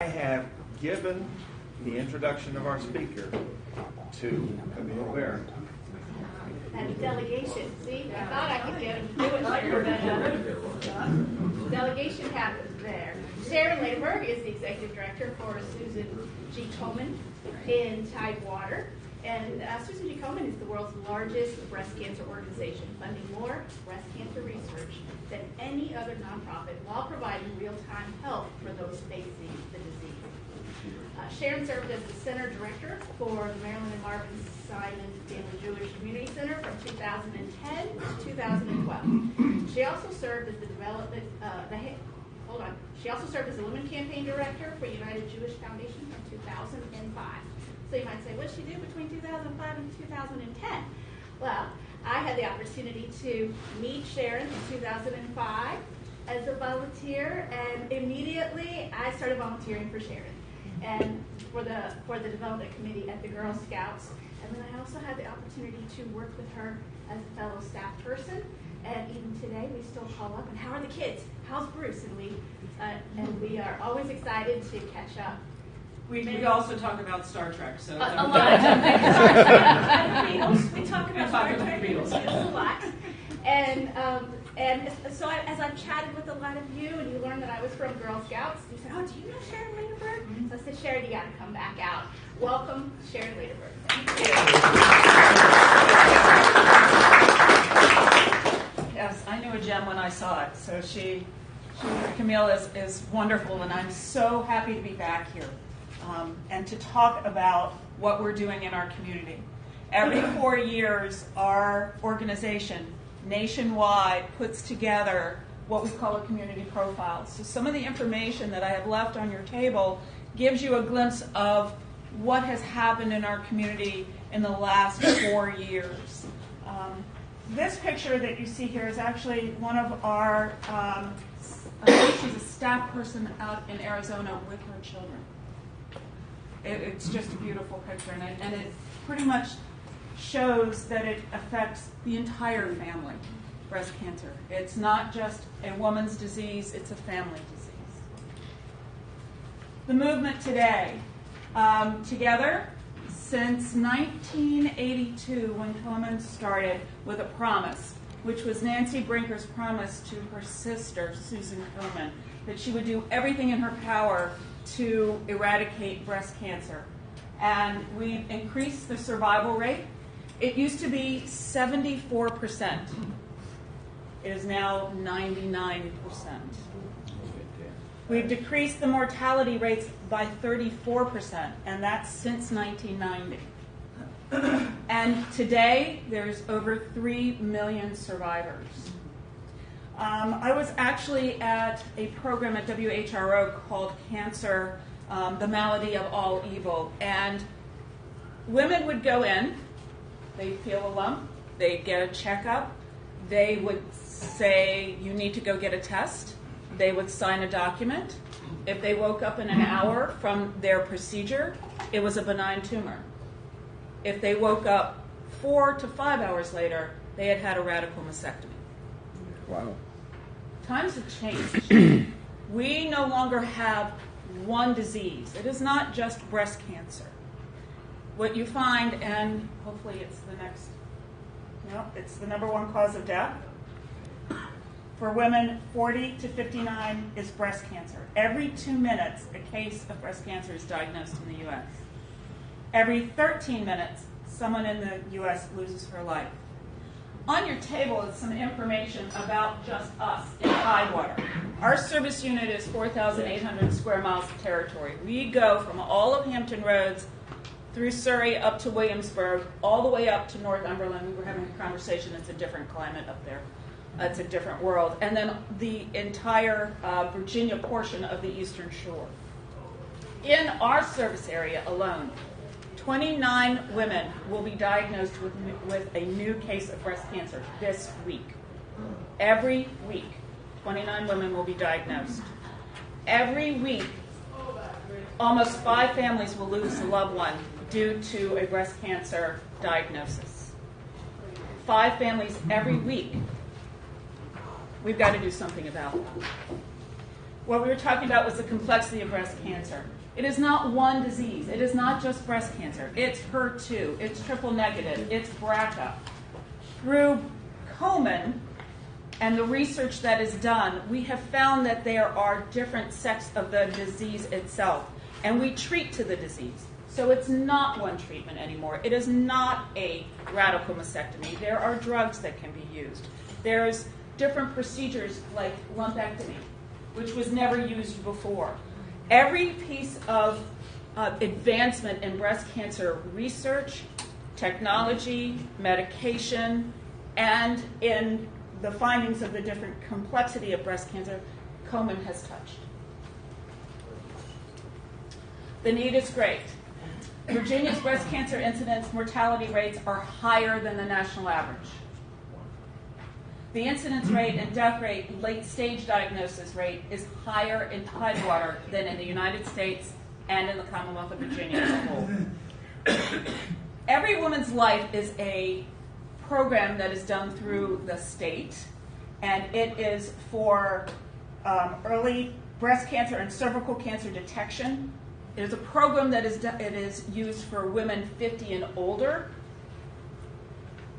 I have given the introduction of our speaker to Camille Barron. And the delegation. See, I thought I could get him to do it later, but delegation happens there. Sharon Laderberg is the executive director for Susan G. Komen in Tidewater. And Susan G. Komen is the world's largest breast cancer organization, funding more breast cancer research than any other nonprofit while providing real-time help for those facing the disease. Sharon served as the center director for the Marilyn and Marvin Simon Family Jewish Community Center from 2010 to 2012. She also served as the She also served as the Women Campaign Director for United Jewish Foundation from 2005. So you might say, what did she do between 2005 and 2010? Well, I had the opportunity to meet Sharon in 2005 as a volunteer, and immediately I started volunteering for Sharon and for the development committee at the Girl Scouts. And then I also had the opportunity to work with her as a fellow staff person. And even today, we still call up and how are the kids? How's Bruce? And we are always excited to catch up. We also talk about Star Trek, so a lot of Beatles. We talk about Star Trek and Beatles a lot. And so as I've chatted with a lot of you, and you learned that I was from Girl Scouts, you said, "Oh, do you know Sharon Laderberg?" So I said, "Sharon, you got to come back out." Welcome, Sharon Laderberg. Thank you. Yes, I knew a gem when I saw it. So Camille is wonderful, and I'm so happy to be back here and to talk about what we're doing in our community. Every 4 years, our organization nationwide puts together what we call a community profile. So some of the information that I have left on your table gives you a glimpse of what has happened in our community in the last 4 years. This picture that you see here is actually one of our, she's a staff person out in Arizona with her children. It's just a beautiful picture, and it pretty much shows that it affects the entire family, breast cancer. It's not just a woman's disease, it's a family disease. The movement today, together since 1982, when Komen started with a promise, which was Nancy Brinker's promise to her sister, Susan Komen, that she would do everything in her power to eradicate breast cancer. And we've increased the survival rate. It used to be 74%. It is now 99%. We've decreased the mortality rates by 34%, and that's since 1990. And today, there's over 3 million survivors. I was actually at a program at WHRO called Cancer, the Malady of All Evil, and women would go in, they'd feel a lump, they'd get a checkup, they would say, you need to go get a test, they would sign a document. If they woke up in an hour from their procedure, it was a benign tumor. If they woke up 4 to 5 hours later, they had had a radical mastectomy. Wow. Times have changed. We no longer have one disease. It is not just breast cancer. What you find, and hopefully it's the next, it's the #1 cause of death. For women 40 to 59 is breast cancer. Every 2 minutes, a case of breast cancer is diagnosed in the U.S. Every 13 minutes, someone in the U.S. loses her life. On your table is some information about just us in Tidewater. Our service unit is 4,800 square miles of territory. We go from all of Hampton roads through Surrey up to Williamsburg, all the way up to Northumberland. We were having a conversation. It's a different climate up there. It's a different world. And then the entire Virginia portion of the Eastern Shore. In our service area alone, 29 women will be diagnosed with a new case of breast cancer this week. Every week, 29 women will be diagnosed. Every week, almost 5 families will lose a loved one due to a breast cancer diagnosis. 5 families every week. We've got to do something about that. what we were talking about was the complexity of breast cancer. It is not one disease. It is not just breast cancer. It's HER2. It's triple negative. It's BRCA. Through Komen and the research that is done, we have found that there are different sects of the disease itself, and we treat to the disease. So it's not one treatment anymore. It is not a radical mastectomy. There are drugs that can be used. There's different procedures like lumpectomy, which was never used before. Every piece of advancement in breast cancer research, technology, medication, and in the findings of the different complexity of breast cancer, Komen has touched. The need is great. Virginia's breast cancer incidence mortality rates are higher than the national average. The incidence rate and death rate, late stage diagnosis rate, is higher in Tidewater than in the United States and in the Commonwealth of Virginia as a whole. Every Woman's Life is a program that is done through the state, and it is for early breast cancer and cervical cancer detection. It is a program that is used for women 50 and older.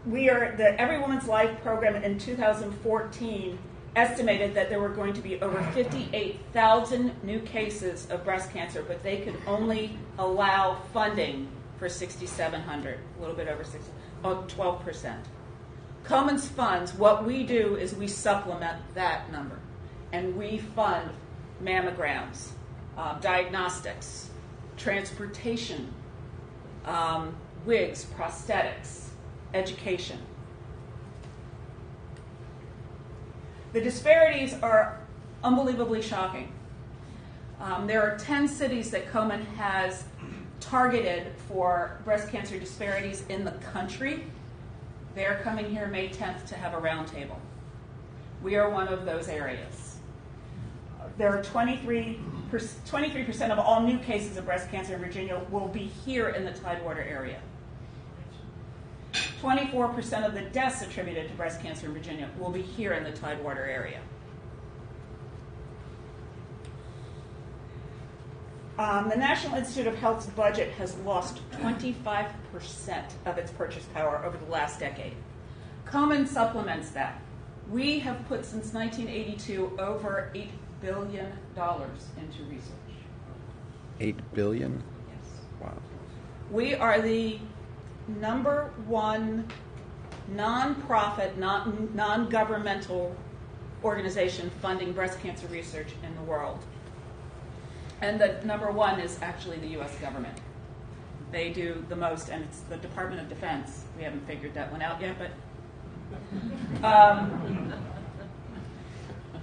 The Every Woman's Life program in 2014 estimated that there were going to be over 58,000 new cases of breast cancer, but they could only allow funding for 6,700, a little bit over 12%. Komen's funds, what we do is we supplement that number, and we fund mammograms, diagnostics, transportation, wigs, prosthetics, education. The disparities are unbelievably shocking. There are 10 cities that Komen has targeted for breast cancer disparities in the country. They're coming here May 10th to have a roundtable. We are one of those areas. There are 23% of all new cases of breast cancer in Virginia will be here in the Tidewater area. 24% of the deaths attributed to breast cancer in Virginia will be here in the Tidewater area. The National Institute of Health's budget has lost 25% of its purchase power over the last decade. Komen supplements that. We have put since 1982 over $8 billion into research. $8 billion? Yes. Wow. We are the number one non-profit, non-governmental organization funding breast cancer research in the world. And the number one is actually the U.S. government. They do the most, and it's the Department of Defense. We haven't figured that one out yet, but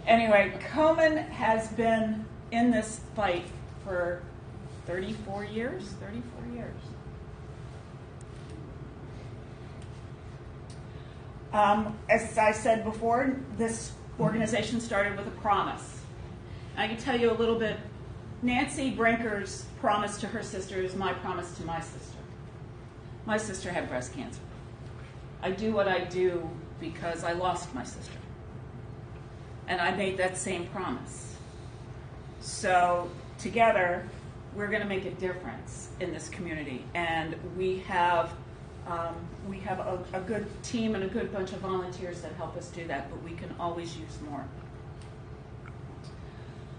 anyway, Komen has been in this fight for 34 years. 34 years. As I said before, this organization started with a promise. I can tell you a little bit. Nancy Brinker's promise to her sister is my promise to my sister. My sister had breast cancer. I do what I do because I lost my sister. And I made that same promise. So together, we're going to make a difference in this community. And we have a good team and a good bunch of volunteers that help us do that, but we can always use more.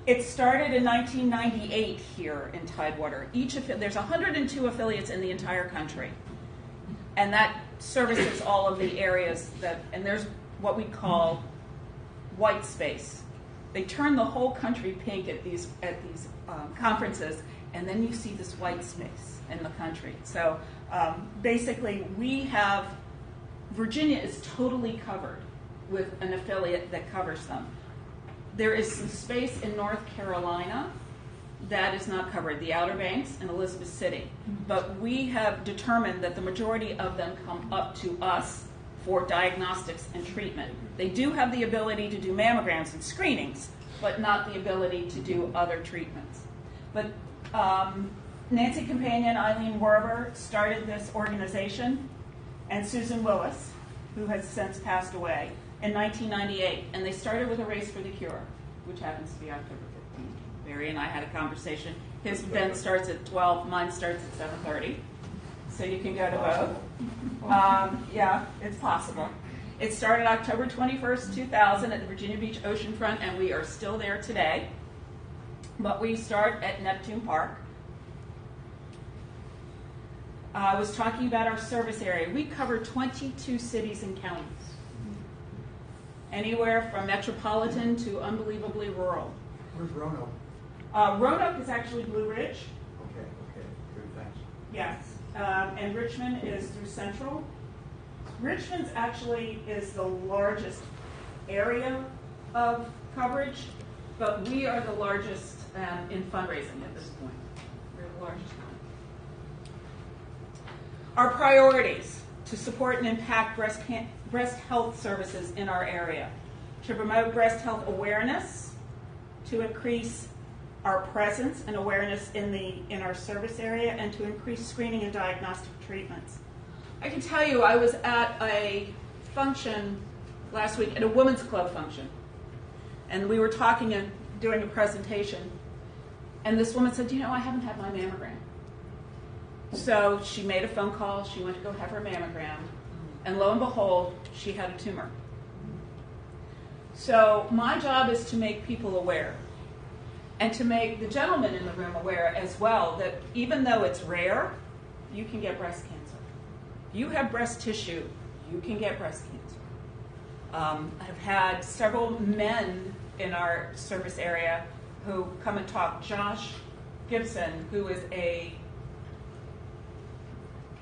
It started in 1998 here in Tidewater. There's 102 affiliates in the entire country, and that services all of the areas and there's what we call white space. They turn the whole country pink at these conferences, and then you see this white space in the country. So basically, Virginia is totally covered with an affiliate that covers them. There is some space in North Carolina that is not covered, the Outer Banks and Elizabeth City. But we have determined that the majority of them come up to us for diagnostics and treatment. They do have the ability to do mammograms and screenings, but not the ability to do other treatments. But Nancy Companion, Eileen Werber started this organization, and Susan Willis, who has since passed away, in 1998, and they started with a race for the cure, which happens to be October Barry and I had a conversation. His event starts at 12, mine starts at 7:30. So you can go to both. Yeah, it's possible. It started October 21st, 2000 at the Virginia Beach oceanfront, and we are still there today. But we start at Neptune Park. I was talking about our service area. We cover 22 cities and counties. Anywhere from metropolitan to unbelievably rural. Where's Roanoke? Roanoke is actually Blue Ridge. Okay, good, thanks. Yes. And Richmond is through Central. Richmond's actually is the largest area of coverage, but we are the largest in fundraising at this point. We're the largest one. Our priorities to support and impact breast health services in our area, to promote breast health awareness, to increase our presence and awareness in our service area, and to increase screening and diagnostic treatments. I can tell you, I was at a function last week, at a women's club function, and we were talking and doing a presentation, and this woman said, I haven't had my mammogram. So she made a phone call, she went to go have her mammogram, and lo and behold, she had a tumor. So my job is to make people aware, and to make the gentlemen in the room aware as well that even though it's rare, you can get breast cancer. If you have breast tissue, you can get breast cancer. I've had several men in our service area who come and talk. Josh Gibson, who is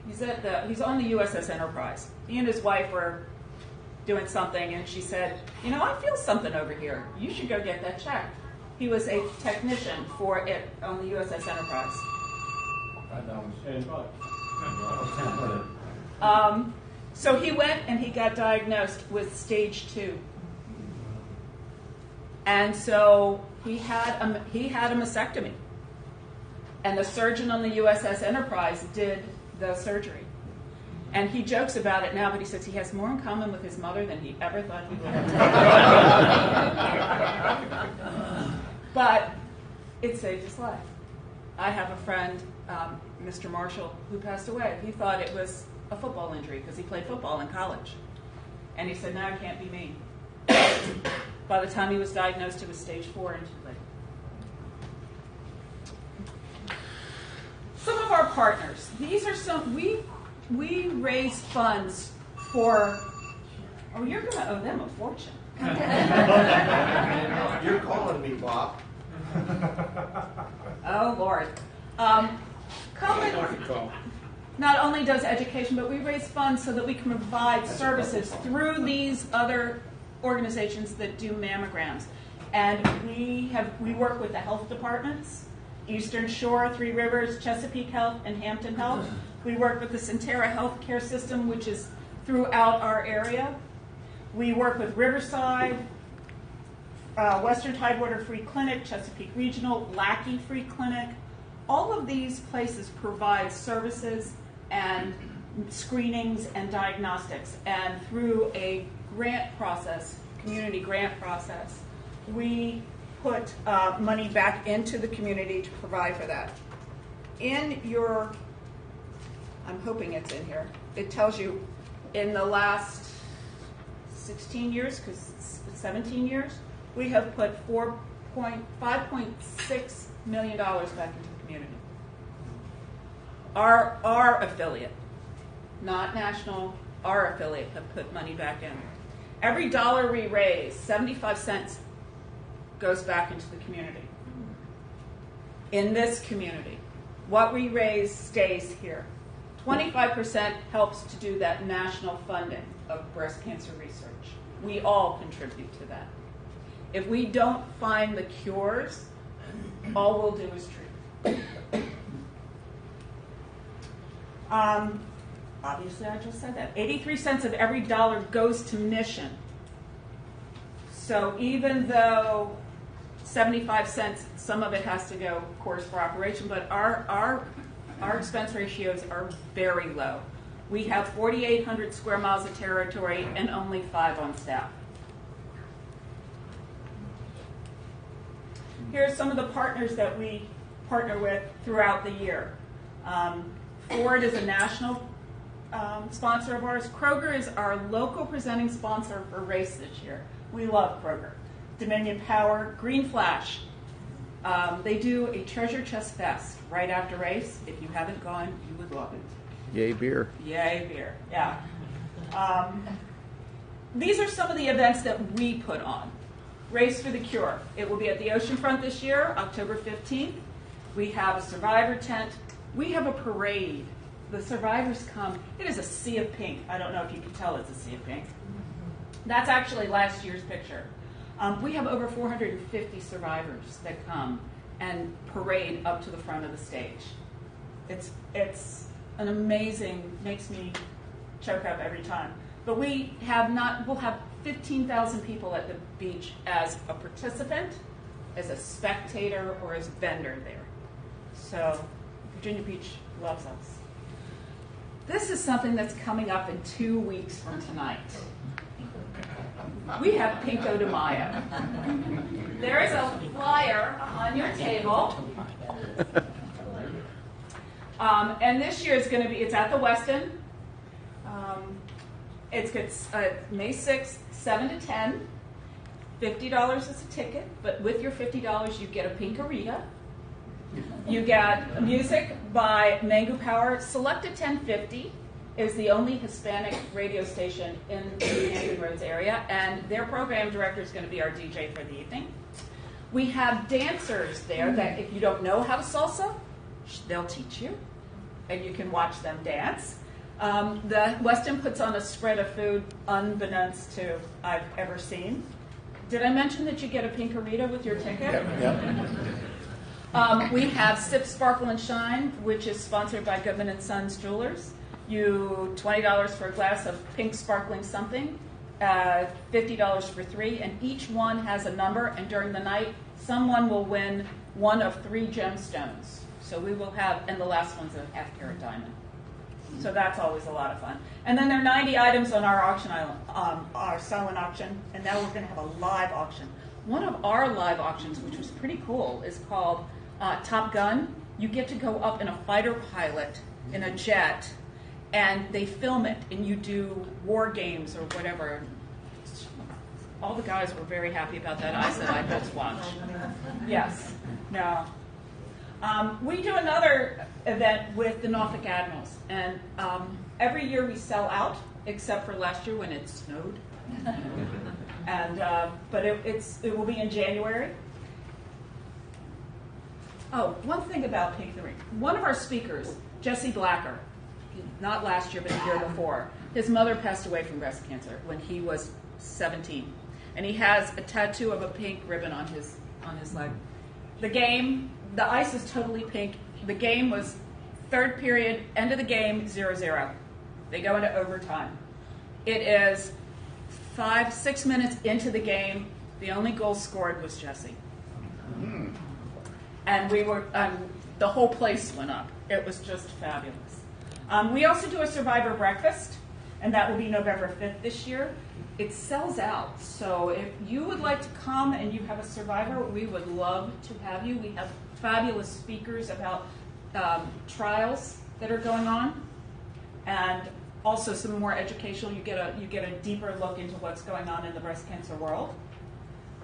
he's on the USS Enterprise. He and his wife were doing something, and she said, I feel something over here. You should go get that checked. He was a technician for it on the USS Enterprise. So he went and he got diagnosed with stage 2. And so he had a mastectomy. And the surgeon on the USS Enterprise did the surgery. And he jokes about it now, but he says he has more in common with his mother than he ever thought he would. But it saved his life. I have a friend, Mr. Marshall, who passed away. He thought it was a football injury because he played football in college. And he said, no, it can't be me. By the time he was diagnosed, it was stage 4 and too late. Some of our partners. These are some, we raise funds for, you're going to owe them a fortune. You're calling me, Bob. Oh, Lord. Komen not only does education, but we raise funds so that we can provide services through these other organizations that do mammograms. And we work with the health departments, Eastern Shore, Three Rivers, Chesapeake Health, and Hampton Health. We work with the Centera Healthcare System, which is throughout our area. We work with Riverside, Western Tidewater Free Clinic, Chesapeake Regional, Lackey Free Clinic. All of these places provide services and screenings and diagnostics. And through a grant process, community grant process, we put money back into the community to provide for that. In your, I'm hoping it's in here, it tells you in the last 16 years, because it's 17 years, we have put $5.6 million back into the community. Our affiliate, not national, our affiliate have put money back in. Every dollar we raise, 75 cents goes back into the community. In this community, what we raise stays here. 25% helps to do that national funding of breast cancer research. We all contribute to that. If we don't find the cures, all we'll do is treat. Obviously, I just said that. 83 cents of every dollar goes to mission. So even though 75 cents, some of it has to go, of course, for operation, but our expense ratios are very low. We have 4,800 square miles of territory and only 5 on staff. Here's some of the partners that we partner with throughout the year. Ford is a national sponsor of ours. Kroger is our local presenting sponsor for race this year. We love Kroger. Dominion Power, Green Flash. They do a treasure chest fest right after race. If you haven't gone, you would love it. Yay beer. Yay beer, yeah. These are some of the events that we put on. Race for the Cure. It will be at the oceanfront this year, October 15th. We have a survivor tent. We have a parade. The survivors come. It is a sea of pink. I don't know if you can tell it's a sea of pink. That's actually last year's picture. We have over 450 survivors that come and parade up to the front of the stage. It's an amazing, makes me choke up every time. But we'll have 15,000 people at the beach as a participant, as a spectator, or as a vendor there. So Virginia Beach loves us. This is something that's coming up in 2 weeks from tonight. We have Pinko de Mayo. There is a flyer on your table. And this year it's at the Westin. It's May 6th, 7 to 10. $50 is a ticket, but with your $50, you get a Pinkarita. You get music by Mango Power. Select at 1050 is the only Hispanic radio station in the Hampton Roads area, and their program director is going to be our DJ for the evening. We have dancers there that if you don't know how to salsa, they'll teach you, and you can watch them dance. The Westin puts on a spread of food unbeknownst to I've ever seen. Did I mention that you get a Pinkarita with your ticket? Yep. We have Sip, Sparkle, and Shine, which is sponsored by Goodman & Sons Jewelers. You $20 for a glass of pink sparkling something, $50 for 3, and each one has a number, and during the night, someone will win one of 3 gemstones. So we will have, and the last one's a half-carat diamond. So that's always a lot of fun. And then there are 90 items on our auction island, our silent auction, and now we're going to have a live auction. One of our live auctions, which was pretty cool, is called Top Gun. You get to go up in a fighter pilot in a jet, and they film it, and you do war games or whatever. All the guys were very happy about that. I said, I just watch. Yes. No. We do another event with the Norfolk Admirals, and every year we sell out, except for last year when it snowed. And but it will be in January. Oh, one thing about Pink the Ring. One of our speakers, Jesse Blacker, not last year but the year before, his mother passed away from breast cancer when he was 17, and he has a tattoo of a pink ribbon on his leg. The ice is totally pink. The game was third period, end of the game, 0-0. They go into overtime. It is 5-6 minutes into the game. The only goal scored was Jesse. And the whole place went up. It was just fabulous. We also do a survivor breakfast, and that will be November 5th this year. It sells out, so if you would like to come and you have a survivor, we would love to have you. We have fabulous speakers about trials that are going on, and also some more educational. You get a deeper look into what's going on in the breast cancer world.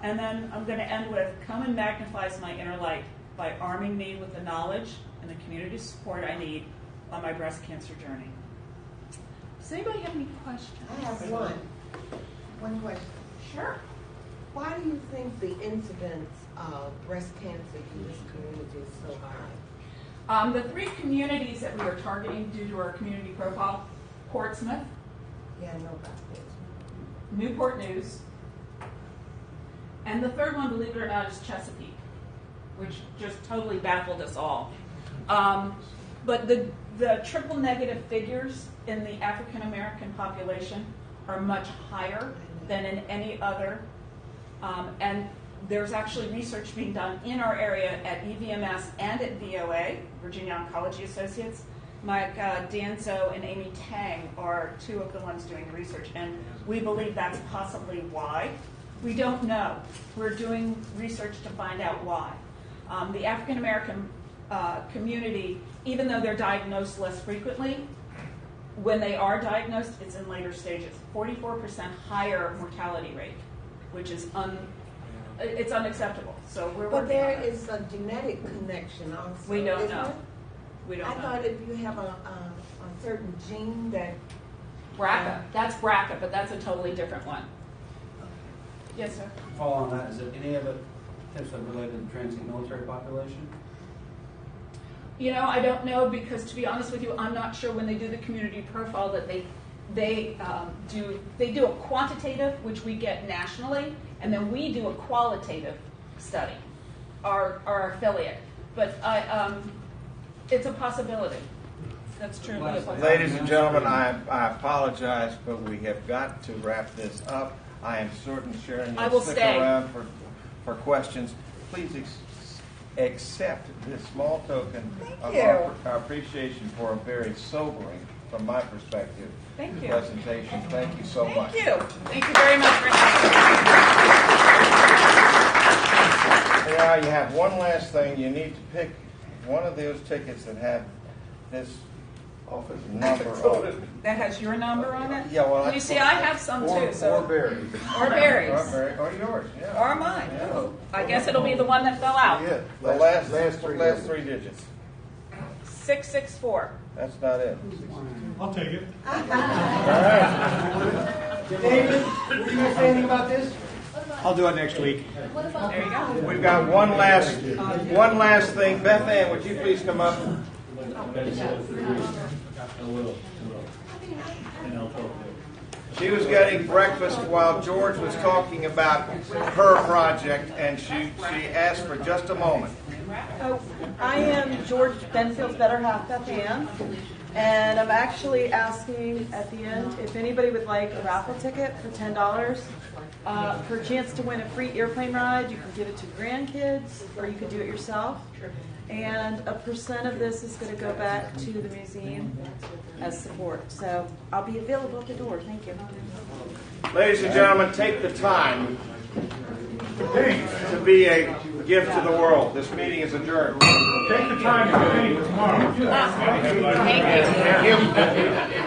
And then I'm going to end with Komen magnifies my inner light by arming me with the knowledge and the community support I need on my breast cancer journey. Does anybody have any questions? I have one question. Sure. Why do you think the incidence of breast cancer in this community is so high? The 3 communities that we are targeting due to our community profile: Portsmouth, Yeah, I know about this. Newport News, and the third one, believe it or not, is Chesapeake, which just totally baffled us all. But the triple negative figures in the African American population are much higher than in any other. And there's actually research being done in our area at EVMS and at VOA, Virginia Oncology Associates. Mike Danzo and Amy Tang are 2 of the ones doing the research, and we believe that's possibly why. We don't know. We're doing research to find out why. The African American community, even though they're diagnosed less frequently, when they are diagnosed, it's in later stages. 44% higher mortality rate, which is it's unacceptable. So we're But working there on it. is a genetic connection also. We don't isn't know. there? We don't I know. thought if you have a certain gene that, BRCA. That's BRCA, but that's a totally different one. Yes, sir. Follow on that, is it any of it potentially related to the transient military population? You know, I don't know because, to be honest with you, I'm not sure when they do the community profile that they do a quantitative, which we get nationally, and then we do a qualitative study, our affiliate. But it's a possibility. That's true. Ladies and gentlemen, I apologize, but we have got to wrap this up. I am certain Sharon I will will stick stay. around for questions. Please accept this small token of our appreciation for a very sobering, from my perspective, Thank you. presentation. Thank you so much. Thank you. Thank you very much for having me. Now you have one last thing. You need to pick one of those tickets that have this office number on it. That has your number on it? Yeah, well, You see, I have some too. So. Or Barry's. Or Barry's. Or yours, yeah. Or mine. Yeah. Ooh, I guess it'll be the one that fell out. Yeah, the last three digits. 664. That's not it. I'll take it. David, were you going to say anything about this? I'll do it next week. There you go. We've got one last thing. Beth Ann, would you please come up? She was getting breakfast while George was talking about her project, and she asked for just a moment. Oh, I am George Benfield's better half, Beth Ann, and I'm actually asking at the end if anybody would like a raffle ticket for $10 for a chance to win a free airplane ride. You can give it to grandkids, or you can do it yourself. And a % of this is going to go back to the museum as support. So I'll be available at the door. Thank you. Ladies and gentlemen, take the time to be a gift to the world. This meeting is adjourned. Take the time to get ready for tomorrow. Thank you.